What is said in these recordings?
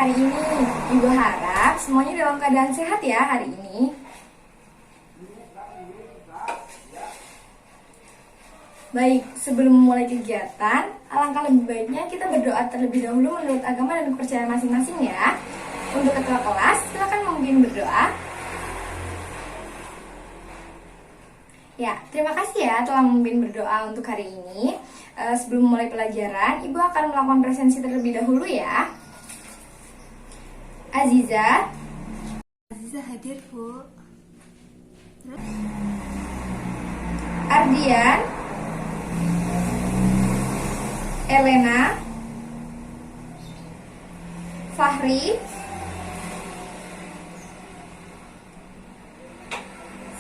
hari ini? Ibu harap semuanya dalam keadaan sehat ya hari ini. Baik, sebelum memulai kegiatan, alangkah lebih baiknya kita berdoa terlebih dahulu menurut agama dan kepercayaan masing-masing ya. Untuk ketua kelas, silakan memimpin berdoa. Ya, terima kasih ya telah memimpin berdoa untuk hari ini. Sebelum memulai pelajaran, Ibu akan melakukan presensi terlebih dahulu ya. Aziza hadir, Bu. Ardian, Elena, Fahri,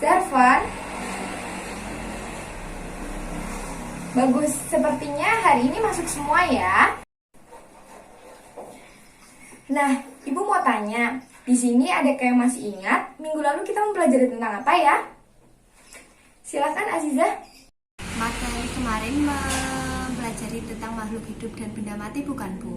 Zervan. Bagus, sepertinya hari ini masuk semua ya. Nah, Ibu mau tanya, di sini ada yang masih ingat minggu lalu kita mempelajari tentang apa ya? Silakan Aziza. Materi kemarin mempelajari tentang makhluk hidup dan benda mati, bukan, Bu?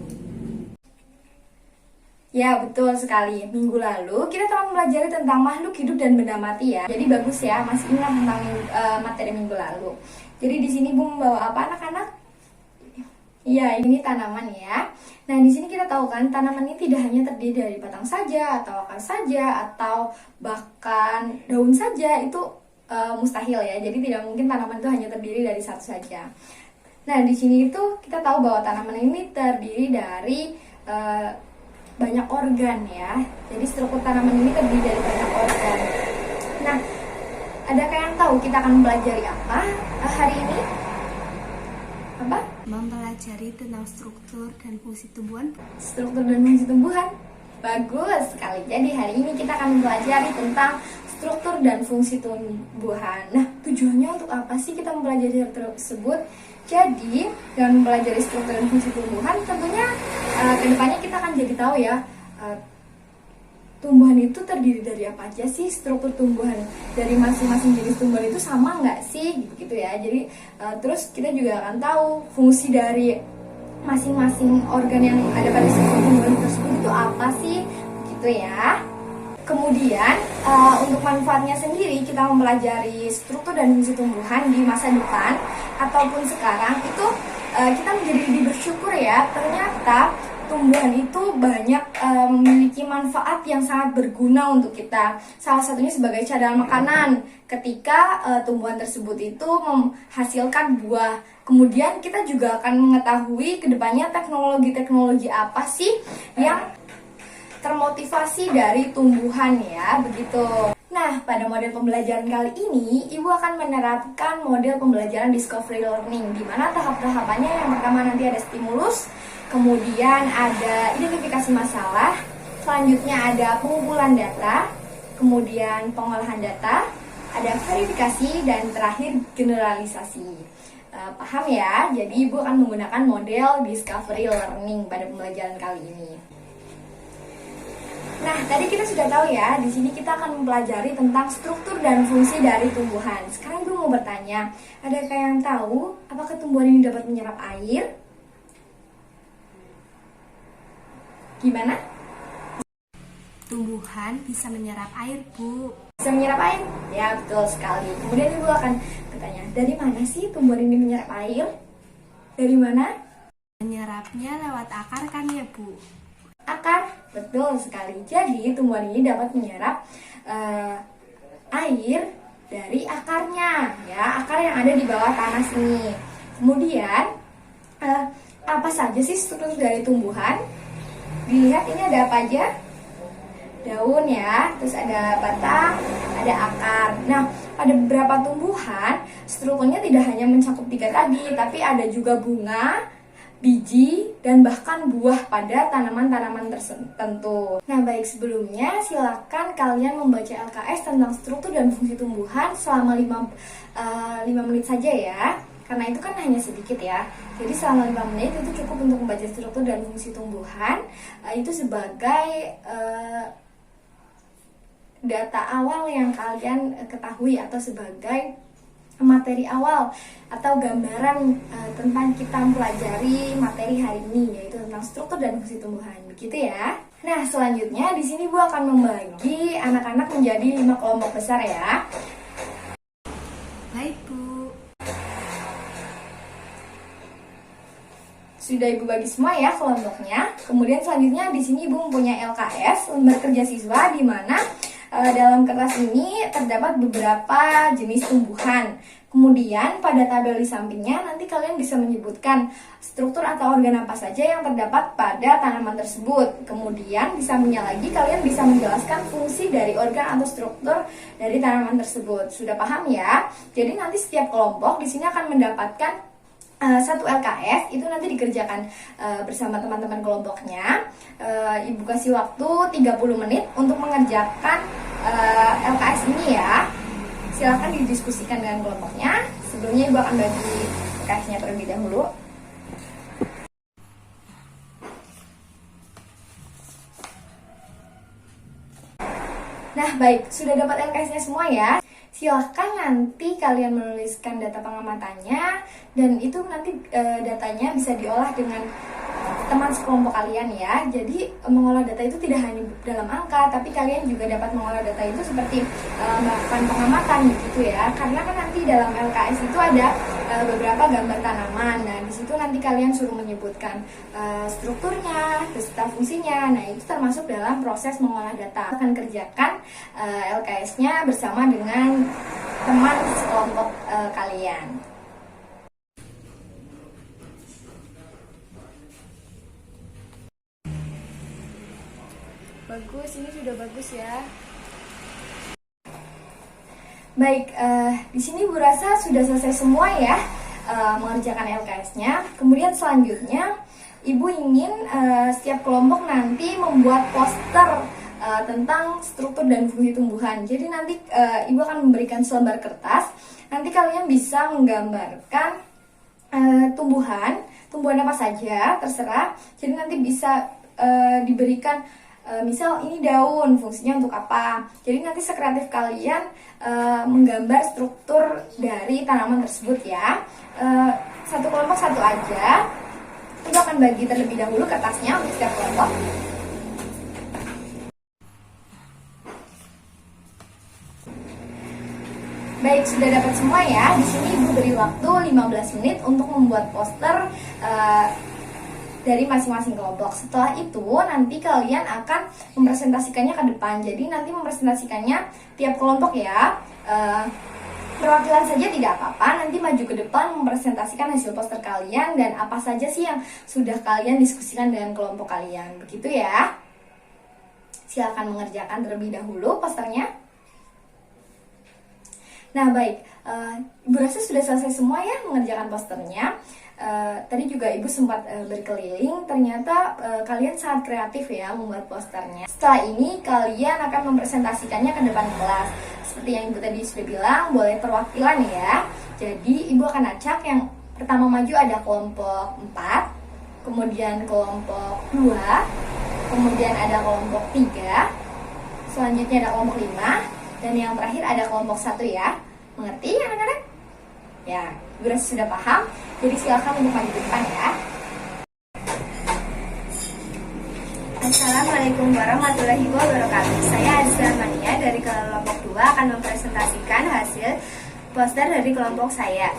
Ya, betul sekali. Minggu lalu kita telah mempelajari tentang makhluk hidup dan benda mati ya. Jadi bagus ya, masih ingat tentang materi minggu lalu. Jadi di sini Bu membawa apa anak-anak? Iya, ini tanaman ya. Nah, di sini kita tahu kan tanaman ini tidak hanya terdiri dari batang saja atau akar saja atau bahkan daun saja, itu mustahil ya. Jadi tidak mungkin tanaman itu hanya terdiri dari satu saja. Nah, di sini itu kita tahu bahwa tanaman ini terdiri dari banyak organ ya. Jadi struktur tanaman ini terdiri dari banyak organ. Nah, adakah yang tahu kita akan mempelajari apa hari ini? Apa? Mempelajari tentang struktur dan fungsi tumbuhan. Struktur dan fungsi tumbuhan. Bagus sekali. Jadi hari ini kita akan mempelajari tentang struktur dan fungsi tumbuhan. Nah, tujuannya untuk apa sih kita mempelajari hal tersebut? Jadi, dengan mempelajari struktur dan fungsi tumbuhan, tentunya kedepannya kita akan jadi tahu ya, tumbuhan itu terdiri dari apa aja sih, struktur tumbuhan dari masing-masing jenis tumbuhan itu sama nggak sih, gitu ya. Jadi terus kita juga akan tahu fungsi dari masing-masing organ yang ada pada struktur tumbuhan tersebut itu apa sih, gitu ya. Kemudian untuk manfaatnya sendiri, kita mempelajari struktur dan fungsi tumbuhan di masa depan ataupun sekarang itu kita menjadi lebih bersyukur ya. Ternyata tumbuhan itu banyak memiliki manfaat yang sangat berguna untuk kita. Salah satunya sebagai cadangan makanan ketika tumbuhan tersebut itu menghasilkan buah. Kemudian kita juga akan mengetahui kedepannya teknologi-teknologi apa sih yang termotivasi dari tumbuhan ya, begitu. Nah, pada model pembelajaran kali ini, Ibu akan menerapkan model pembelajaran discovery learning, di mana tahap-tahapannya yang pertama nanti ada stimulus, kemudian ada identifikasi masalah, selanjutnya ada pengumpulan data, kemudian pengolahan data, ada verifikasi, dan terakhir generalisasi. Paham ya? Jadi Ibu akan menggunakan model discovery learning pada pembelajaran kali ini. Nah, tadi kita sudah tahu ya, di sini kita akan mempelajari tentang struktur dan fungsi dari tumbuhan. Sekarang Ibu mau bertanya, adakah yang tahu apakah tumbuhan ini dapat menyerap air? Gimana? Tumbuhan bisa menyerap air, Bu. Bisa menyerap air? Ya, betul sekali. Kemudian Ibu akan bertanya, dari mana sih tumbuhan ini menyerap air? Dari mana? Menyerapnya lewat akar kan ya, Bu? Akar, betul sekali. Jadi tumbuhan ini dapat menyerap air dari akarnya, ya, akar yang ada di bawah tanah sini. Kemudian apa saja sih struktur dari tumbuhan? Dilihat ini ada apa aja? Daun ya, terus ada batang, ada akar. Nah, pada beberapa tumbuhan strukturnya tidak hanya mencakup 3 tadi, tapi ada juga bunga, biji, dan bahkan buah pada tanaman-tanaman tertentu. Nah, baik, sebelumnya silakan kalian membaca LKS tentang struktur dan fungsi tumbuhan selama 5 menit saja ya. Karena itu kan hanya sedikit ya. Jadi selama 5 menit itu cukup untuk membaca struktur dan fungsi tumbuhan. Itu sebagai data awal yang kalian ketahui atau sebagai materi awal atau gambaran tentang kita mempelajari materi hari ini, yaitu tentang struktur dan fungsi tumbuhan. Begitu ya. Nah, selanjutnya di sini Bu akan membagi anak-anak menjadi 5 kelompok besar ya. Baik, Bu. Sudah Ibu bagi semua ya kelompoknya. Kemudian selanjutnya di sini Ibu mempunyai LKS, lembar kerja siswa, di mana dalam kertas ini terdapat beberapa jenis tumbuhan. Kemudian pada tabel di sampingnya nanti kalian bisa menyebutkan struktur atau organ apa saja yang terdapat pada tanaman tersebut. Kemudian di sampingnya lagi kalian bisa menjelaskan fungsi dari organ atau struktur dari tanaman tersebut. Sudah paham ya? Jadi nanti setiap kelompok di sini akan mendapatkan satu LKS, itu nanti dikerjakan bersama teman-teman kelompoknya. Ibu kasih waktu 30 menit untuk mengerjakan LKS ini ya. Silakan didiskusikan dengan kelompoknya. Sebelumnya Ibu akan bagi LKS-nya terlebih dahulu. Nah, baik, sudah dapat LKS-nya semua ya. Silahkan nanti kalian menuliskan data pengamatannya, dan itu nanti datanya bisa diolah dengan teman sekelompok kalian ya. Jadi mengolah data itu tidak hanya dalam angka, tapi kalian juga dapat mengolah data itu seperti melakukan pengamatan gitu ya. Karena kan nanti dalam LKS itu ada beberapa gambar tanaman. Nah, di situ nanti kalian suruh menyebutkan strukturnya, beserta fungsinya. Nah, itu termasuk dalam proses mengolah data. Akan kerjakan LKS-nya bersama dengan teman sekelompok kalian. Bagus, ini sudah bagus ya. Baik, di sini Bu rasa sudah selesai semua ya mengerjakan LKS-nya. Kemudian selanjutnya Ibu ingin setiap kelompok nanti membuat poster tentang struktur dan fungsi tumbuhan. Jadi nanti Ibu akan memberikan selembar kertas. Nanti kalian bisa menggambarkan tumbuhan apa saja, terserah. Jadi nanti bisa diberikan misal ini daun, fungsinya untuk apa. Jadi nanti sekreatif kalian menggambar struktur dari tanaman tersebut ya. Satu kelompok satu aja. Ibu akan bagi terlebih dahulu kertasnya untuk setiap kelompok. Baik, sudah dapat semua ya. Di sini Ibu beri waktu 15 menit untuk membuat poster dari masing-masing kelompok. Setelah itu nanti kalian akan mempresentasikannya ke depan. Jadi nanti mempresentasikannya tiap kelompok ya. Perwakilan saja tidak apa-apa. Nanti maju ke depan mempresentasikan hasil poster kalian dan apa saja sih yang sudah kalian diskusikan dengan kelompok kalian. Begitu ya. Silakan mengerjakan terlebih dahulu posternya. Nah, baik, Ibu rasa sudah selesai semua ya mengerjakan posternya. Tadi juga Ibu sempat berkeliling, ternyata kalian sangat kreatif ya membuat posternya. Setelah ini kalian akan mempresentasikannya ke depan kelas. Seperti yang Ibu tadi sudah bilang, boleh perwakilan ya. Jadi Ibu akan acak yang pertama maju ada kelompok 4, kemudian kelompok 2, kemudian ada kelompok 3, selanjutnya ada kelompok 5, dan yang terakhir ada kelompok 1 ya. Mengerti anak-anak? Ya, Ibu rasa sudah paham. Jadi silakan untuk maju ke depan ya. Assalamualaikum warahmatullahi wabarakatuh. Saya Azza Mania dari kelompok 2 akan mempresentasikan hasil poster dari kelompok saya.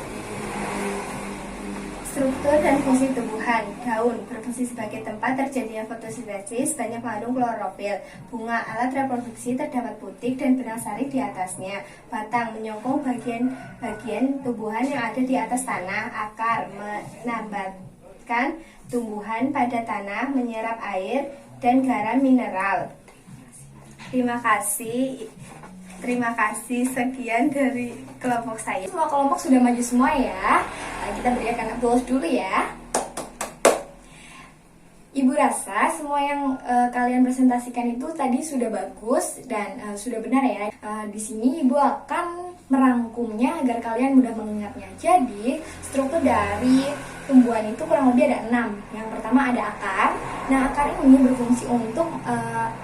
Struktur dan fungsi tumbuhan. Daun berfungsi sebagai tempat terjadinya fotosintesis, banyak mengandung klorofil. Bunga alat reproduksi, terdapat putik dan benang sari di atasnya. Batang menyokong bagian tumbuhan yang ada di atas tanah. Akar menambatkan tumbuhan pada tanah, menyerap air dan garam mineral. Terima kasih, sekian dari kelompok saya. Semua kelompok sudah maju semua ya. Kita berikan applause dulu ya. Ibu rasa semua yang kalian presentasikan itu tadi sudah bagus dan sudah benar ya. Di sini Ibu akan merangkumnya agar kalian mudah mengingatnya. Jadi struktur dari tumbuhan itu kurang lebih ada 6. Yang pertama ada akar. Nah, akar ini berfungsi untuk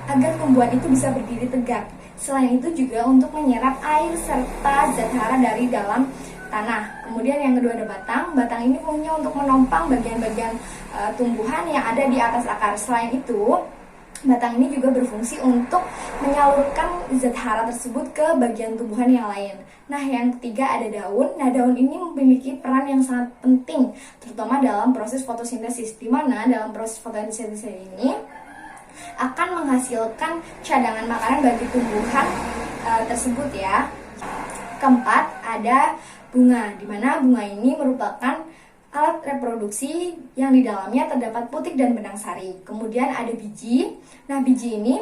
agar tumbuhan itu bisa berdiri tegak. Selain itu juga untuk menyerap air serta zat hara dari dalam tanah. Kemudian yang kedua ada batang. Batang ini fungsinya untuk menopang bagian-bagian tumbuhan yang ada di atas akar. Selain itu, batang ini juga berfungsi untuk menyalurkan zat hara tersebut ke bagian tumbuhan yang lain. Nah, yang ketiga ada daun. Nah, daun ini memiliki peran yang sangat penting, terutama dalam proses fotosintesis, di mana dalam proses fotosintesis ini akan menghasilkan cadangan makanan bagi tumbuhan tersebut ya. Keempat ada bunga, di mana bunga ini merupakan alat reproduksi yang di dalamnya terdapat putik dan benang sari. Kemudian ada biji. Nah, biji ini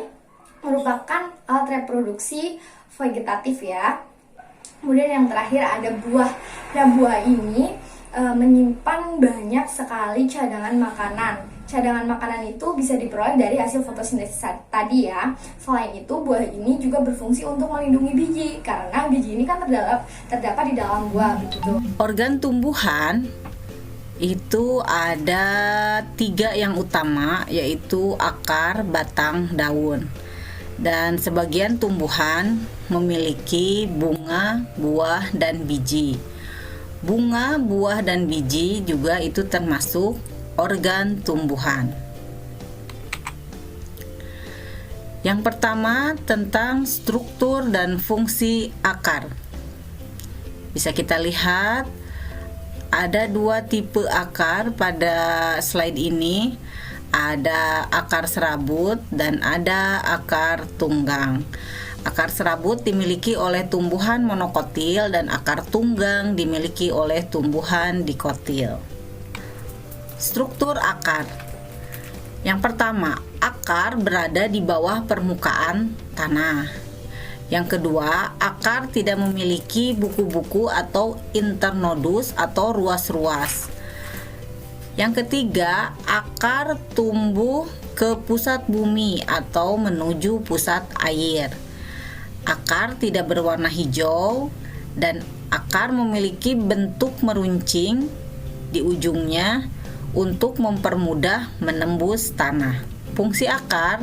merupakan alat reproduksi vegetatif ya. Kemudian yang terakhir ada buah. Nah, buah ini menyimpan banyak sekali cadangan makanan. Cadangan makanan itu bisa diperoleh dari hasil fotosintesis tadi ya. Selain itu, buah ini juga berfungsi untuk melindungi biji, karena biji ini kan terdapat di dalam buah begitu. Organ tumbuhan itu ada 3 yang utama, yaitu akar, batang, daun. Dan sebagian tumbuhan memiliki bunga, buah, dan biji. Bunga, buah, dan biji juga itu termasuk organ tumbuhan. Yang pertama tentang struktur dan fungsi akar. Bisa kita lihat ada 2 tipe akar pada slide ini. Ada akar serabut dan ada akar tunggang. Akar serabut dimiliki oleh tumbuhan monokotil dan akar tunggang dimiliki oleh tumbuhan dikotil. Struktur akar. Yang pertama, akar berada di bawah permukaan tanah. Yang kedua, akar tidak memiliki buku-buku atau internodus atau ruas-ruas. Yang ketiga, akar tumbuh ke pusat bumi atau menuju pusat air. Akar tidak berwarna hijau dan akar memiliki bentuk meruncing di ujungnya untuk mempermudah menembus tanah. Fungsi akar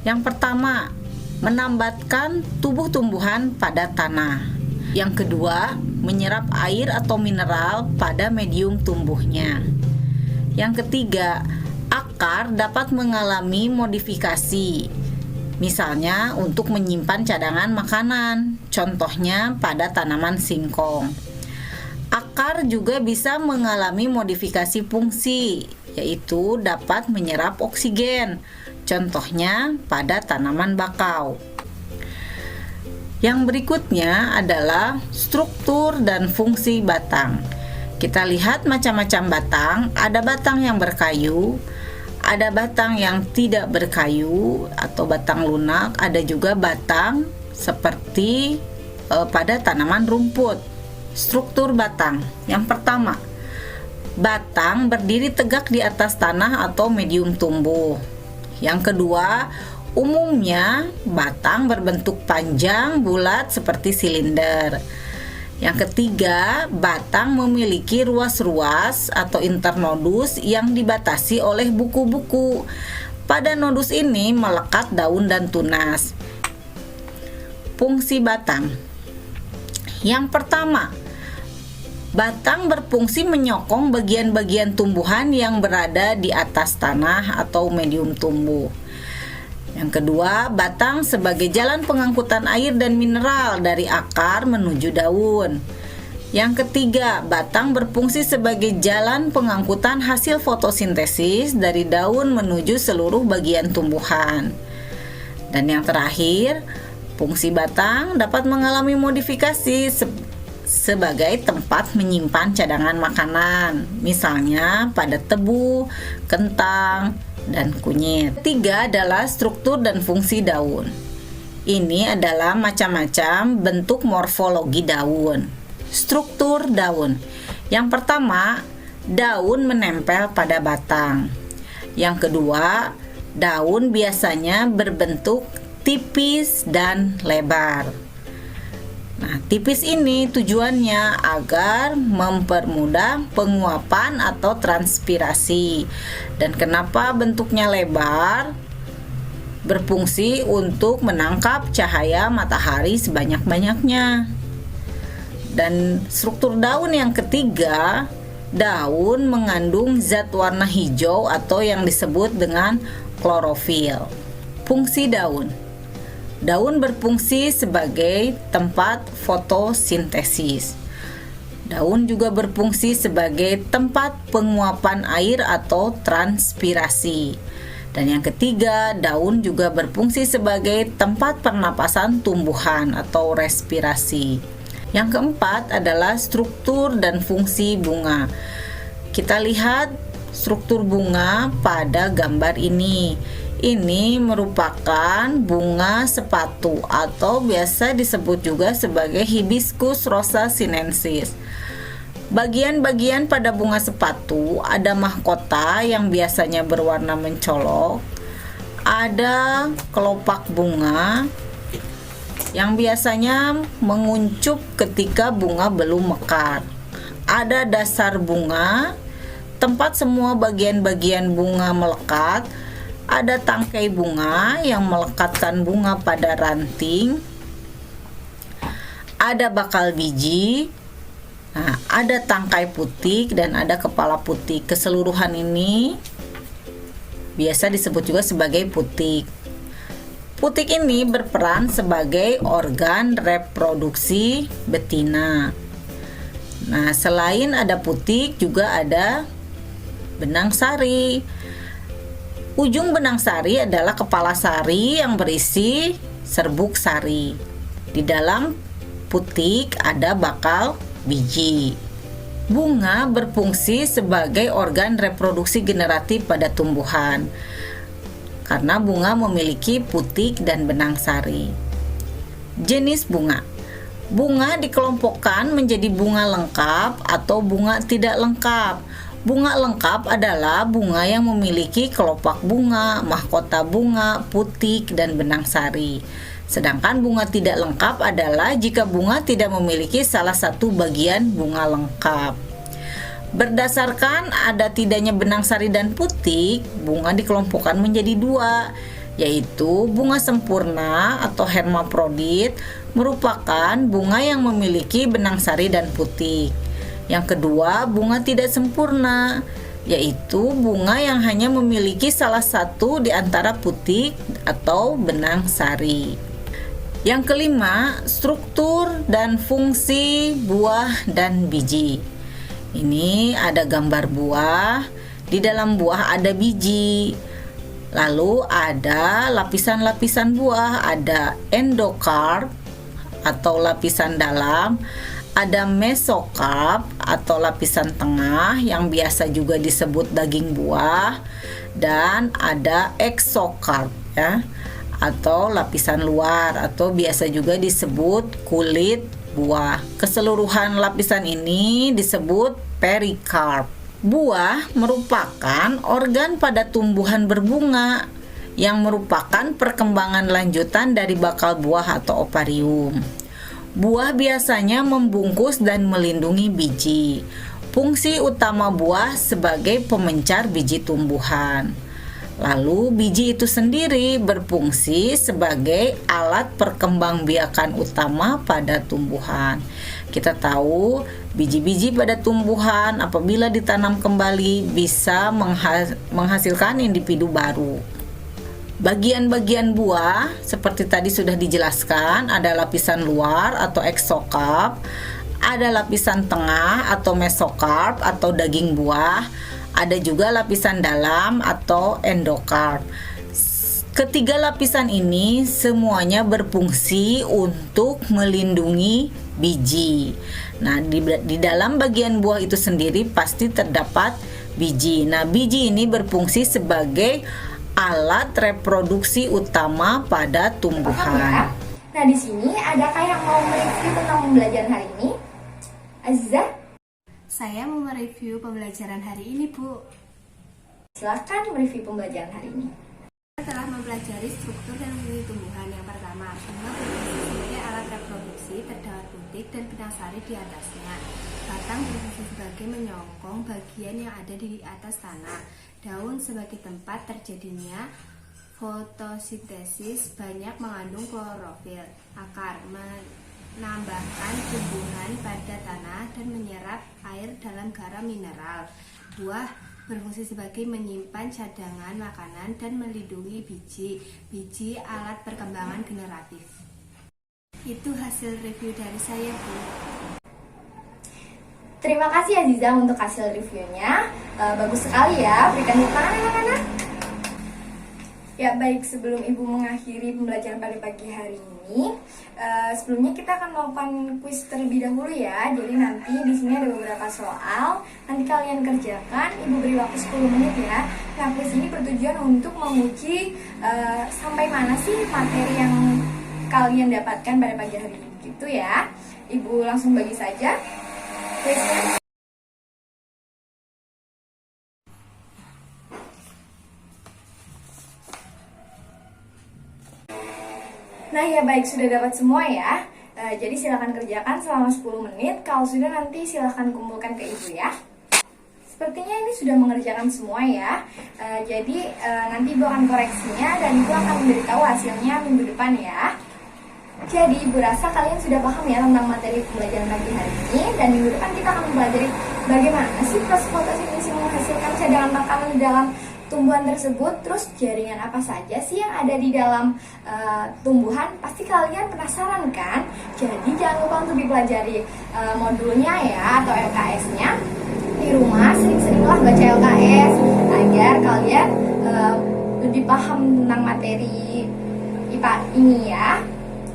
yang pertama, menambatkan tubuh tumbuhan pada tanah. Yang kedua, menyerap air atau mineral pada medium tumbuhnya. Yang ketiga, akar dapat mengalami modifikasi, misalnya untuk menyimpan cadangan makanan, contohnya pada tanaman singkong. Akar juga bisa mengalami modifikasi fungsi, yaitu dapat menyerap oksigen, contohnya pada tanaman bakau. Yang berikutnya adalah struktur dan fungsi batang. Kita lihat macam-macam batang, ada batang yang berkayu, ada batang yang tidak berkayu atau batang lunak, ada juga batang seperti pada tanaman rumput. Struktur batang. Yang pertama, batang berdiri tegak di atas tanah atau medium tumbuh. Yang kedua, umumnya batang berbentuk panjang, bulat seperti silinder. Yang ketiga, batang memiliki ruas-ruas atau internodus yang dibatasi oleh buku-buku. Pada nodus ini melekat daun dan tunas. Fungsi batang. Yang pertama, batang berfungsi menyokong bagian-bagian tumbuhan yang berada di atas tanah atau medium tumbuh. Yang kedua, batang sebagai jalan pengangkutan air dan mineral dari akar menuju daun. Yang ketiga, batang berfungsi sebagai jalan pengangkutan hasil fotosintesis dari daun menuju seluruh bagian tumbuhan. Dan yang terakhir, fungsi batang dapat mengalami modifikasi sebagai tempat menyimpan cadangan makanan, misalnya pada tebu, kentang, dan kunyit. Ketiga adalah struktur dan fungsi daun. Ini adalah macam-macam bentuk morfologi daun. Struktur daun. Yang pertama, daun menempel pada batang. Yang kedua, daun biasanya berbentuk tipis dan lebar. Nah, tipis ini tujuannya agar mempermudah penguapan atau transpirasi. Dan kenapa bentuknya lebar? Berfungsi untuk menangkap cahaya matahari sebanyak-banyaknya. Dan struktur daun yang ketiga, daun mengandung zat warna hijau atau yang disebut dengan klorofil. Fungsi daun. Daun berfungsi sebagai tempat fotosintesis. Daun juga berfungsi sebagai tempat penguapan air atau transpirasi. Dan yang ketiga, daun juga berfungsi sebagai tempat pernapasan tumbuhan atau respirasi. Yang keempat adalah struktur dan fungsi bunga. Kita lihat struktur bunga pada gambar ini. Ini merupakan bunga sepatu atau biasa disebut juga sebagai Hibiscus rosa sinensis. Bagian-bagian pada bunga sepatu ada mahkota yang biasanya berwarna mencolok, ada kelopak bunga yang biasanya menguncup ketika bunga belum mekar, ada dasar bunga, tempat semua bagian-bagian bunga melekat, ada tangkai bunga yang melekatkan bunga pada ranting, ada bakal biji. Nah, ada tangkai putik dan ada kepala putik. Keseluruhan ini biasa disebut juga sebagai putik. Putik ini berperan sebagai organ reproduksi betina. Nah, selain ada putik juga ada benang sari. Ujung benang sari adalah kepala sari yang berisi serbuk sari. Di dalam putik ada bakal biji. Bunga berfungsi sebagai organ reproduksi generatif pada tumbuhan karena bunga memiliki putik dan benang sari. Jenis bunga. Bunga dikelompokkan menjadi bunga lengkap atau bunga tidak lengkap. Bunga lengkap adalah bunga yang memiliki kelopak bunga, mahkota bunga, putik, dan benang sari. Sedangkan bunga tidak lengkap adalah jika bunga tidak memiliki salah satu bagian bunga lengkap. Berdasarkan ada tidaknya benang sari dan putik, bunga dikelompokkan menjadi dua, yaitu bunga sempurna atau hermaprodit merupakan bunga yang memiliki benang sari dan putik. Yang kedua, bunga tidak sempurna, yaitu bunga yang hanya memiliki salah satu di antara putik atau benang sari. Yang kelima, struktur dan fungsi buah dan biji. Ini ada gambar buah, di dalam buah ada biji. Lalu ada lapisan-lapisan buah, ada endokarp atau lapisan dalam, ada mesokarp atau lapisan tengah yang biasa juga disebut daging buah, dan ada exokarp ya, atau lapisan luar atau biasa juga disebut kulit buah. Keseluruhan lapisan ini disebut perikarp. Buah merupakan organ pada tumbuhan berbunga yang merupakan perkembangan lanjutan dari bakal buah atau oparium. Buah biasanya membungkus dan melindungi biji. Fungsi utama buah sebagai pemencar biji tumbuhan. Lalu biji itu sendiri berfungsi sebagai alat perkembangbiakan utama pada tumbuhan. Kita tahu biji-biji pada tumbuhan apabila ditanam kembali bisa menghasilkan individu baru. Bagian-bagian buah seperti tadi sudah dijelaskan, ada lapisan luar atau exokarp, ada lapisan tengah atau mesokarp atau daging buah, ada juga lapisan dalam atau endokarp. Ketiga lapisan ini semuanya berfungsi untuk melindungi biji. Nah, di dalam bagian buah itu sendiri pasti terdapat biji. Nah, biji ini berfungsi sebagai alat reproduksi utama pada tumbuhan. Nah, di sini adakah yang mau mereview tentang pembelajaran hari ini? Aziza? Saya mau mereview pembelajaran hari ini, Bu. Silakan mereview pembelajaran hari ini. Kita telah mempelajari struktur dan fungsi tumbuhan. Yang pertama, bunga berfungsi sebagai alat reproduksi, terdapat putik dan benang sari di atasnya. Batang berfungsi sebagai menyokong bagian yang ada di atas tanah. Daun sebagai tempat terjadinya fotosintesis banyak mengandung klorofil. Akar menambahkan tumbuhan pada tanah dan menyerap air dalam garam mineral. Buah berfungsi sebagai menyimpan cadangan makanan dan melindungi biji alat perkembangan generatif. Itu hasil review dari saya, Bu. Terima kasih Aziza untuk hasil reviewnya. Bagus sekali ya, berikan tepuk tangan anak-anak. Ya baik, sebelum Ibu mengakhiri pembelajaran pada pagi hari ini, sebelumnya kita akan melakukan kuis terlebih dahulu ya. Jadi nanti di sini ada beberapa soal, nanti kalian kerjakan, Ibu beri waktu 10 menit ya. Nah, kuis ini bertujuan untuk menguji sampai mana sih materi yang kalian dapatkan pada pagi hari ini gitu ya. Ibu langsung bagi saja kuisnya. Nah ya baik, sudah dapat semua ya. Jadi silakan kerjakan selama 10 menit. Kalau sudah nanti silakan kumpulkan ke Ibu ya. Sepertinya ini sudah mengerjakan semua ya. Jadi nanti Ibu akan koreksinya dan Ibu akan memberitahu hasilnya minggu depan ya. Jadi Ibu rasa kalian sudah paham ya tentang materi pembelajaran pagi hari ini. Dan minggu depan kita akan mempelajari bagaimana sih proses fotosintesa menghasilkan cadangan makanan di dalam tumbuhan tersebut. Terus jaringan apa saja sih yang ada di dalam tumbuhan? Pasti kalian penasaran kan? Jadi jangan lupa untuk dipelajari modulnya ya, atau LKS-nya di rumah. Sering-seringlah baca LKS agar kalian lebih paham tentang materi IPA ini ya.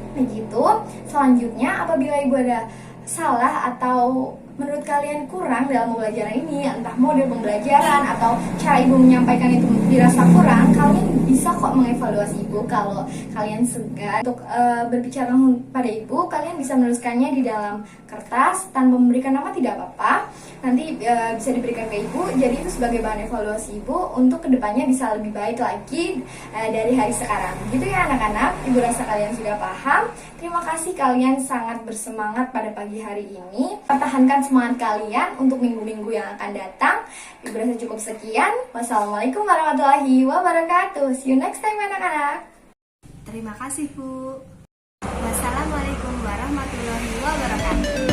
Begitu. Selanjutnya, apabila Ibu ada salah atau menurut kalian kurang dalam pembelajaran ini, entah model pembelajaran atau cara Ibu menyampaikan itu dirasa kurang, kalian bisa kok mengevaluasi Ibu. Kalau kalian segan untuk berbicara pada Ibu, kalian bisa menuliskannya di dalam kertas tanpa memberikan nama, tidak apa-apa. Nanti bisa diberikan ke Ibu. Jadi itu sebagai bahan evaluasi Ibu untuk kedepannya bisa lebih baik lagi dari hari sekarang. Gitu ya anak-anak. Ibu rasa kalian sudah paham. Terima kasih, kalian sangat bersemangat pada pagi hari ini. Pertahankan semangat kalian untuk minggu-minggu yang akan datang. Ibu rasa cukup sekian. Wassalamualaikum warahmatullahi wabarakatuh. See you next time anak-anak. Terima kasih, Bu. Wassalamualaikum warahmatullahi wabarakatuh.